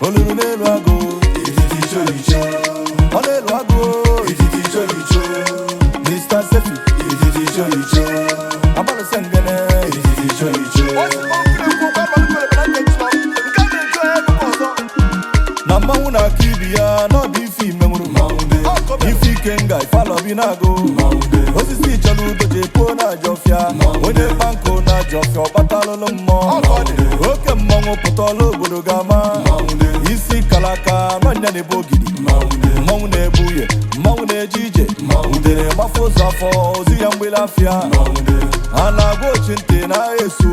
olulu ago, ititi cholicho. Olelu ago, ititi cholicho. Mr Cefi, ititi cholicho. Abalo sengene, ititi cholicho. Namba una kibia, no bifi memuru. Ifi kenga, ifalo binago. Osisi chalu doje pona jofia. Onye banko na jofia, batalo lomo. Oke mongo potolo bodogama. Isi kalaka, manya ne bogidi. Mongo ne buye, mongo ne jije. Udere mafo zafo, ozi yamwe lafia. Anago chinte na esu.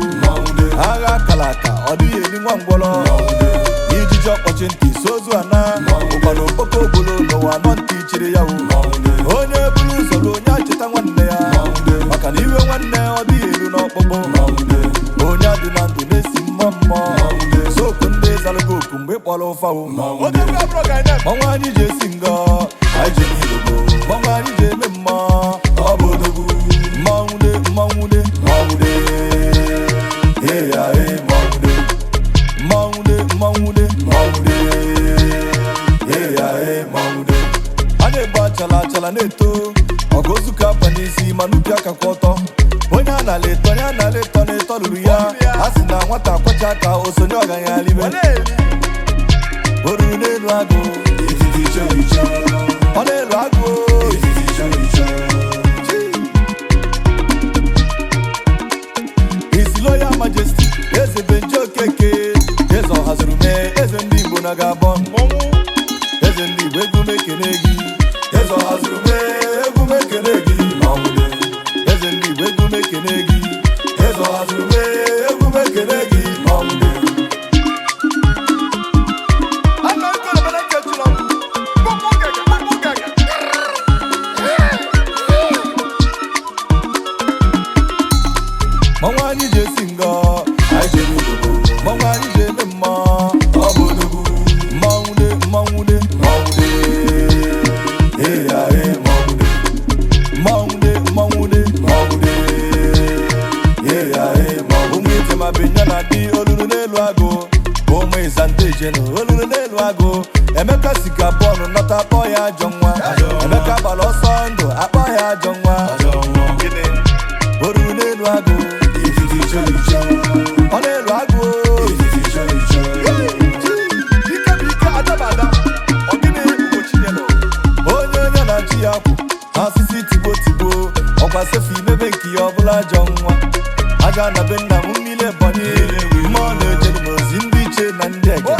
Aga kalaka, odi yeli mwangwolo. Ijije opportunity sozu ana. Ubalo poko bulu no wa non teachire ya u. Onye bulu solo nya cheta nwanne ya. Maka na iwe nwanne odi yelu no popo. Onye adi na ndu nesi mmamma. So kunde zalgo kumbe polo fawo. Mwa anyị je singa, anyị je nilogo. Mwa anyị je memma, obodogu. Maude. Hey ya hey Maude. Hey ya hey Maude. Ane ba chala neto. Ogozu ka panisi manupia ka kwoto. Onye analeto neto lulu ya. Asi na nwata kwacha ka osonye oganya libe. Oru n'elu ago, ititi cholicho. Olelu ago, ititi cholicho. His Royal Majesty, Eze Benjo Keke. Eze Ohazurume, Eze ndị Igbo na Gabon. Eze ndị Igbo egwu mekenegi. Eze Ohazurume, egwu mekenegi. Eze ndị Igbo egwu mekenegi. Eze Ohazurume, egwu mekenegi. Mwa anyị je singa, anyị je nilogo. Mwa anyị je memma, obodogu. Maude. Hey ya hey Maude. Hey ya hey Maude. Umwite mabinya na di olulu n'elu ago. Ome izante jeno olulu n'elu ago. Emeka si Gabon nọta akpọ ya ajọ nwa. Emeka gbara ọsọ ndụ akpọ ya ajọ nwa. Olulu n'elu ago. Olelu ago, Ike adabada, Ogene Igbo onye na chi ya kwụ, asịsị tibo, ọkwa Cefi mebe nke ya ọbụla ajọ nwa. Aja na be nna m mmile banye, mmụọ na-ejere m ozi ndị iche na ndị ege.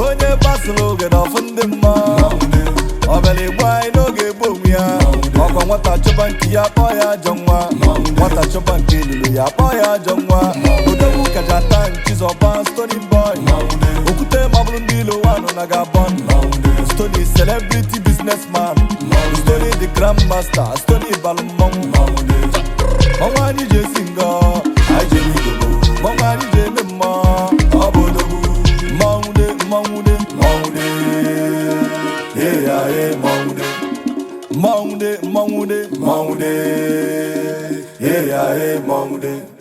Onye gbasara oge na ọfụ ndị mma, ọbịala egbu anyị n'oge egbu onwe ya. Ọkwa nwata chọba nke ya kpọọ ya ajọ nwa. Nwata chọba nke elulu ya kpọọ ya ajọ nwa. Odewu kajata nchizọba Stony boy. Okwute mabụrụ ndị ilo wanụ na Gabon. Stony celebrity businessman. Stony the grandmaster. Stony balụ mmọnwụ. Ọnwa anyị je singa, anyị je nilogo. Ọnwa anyị je eme mma, obodogu. Maude. Hey ya hey Maude. Hey ya hey Maude.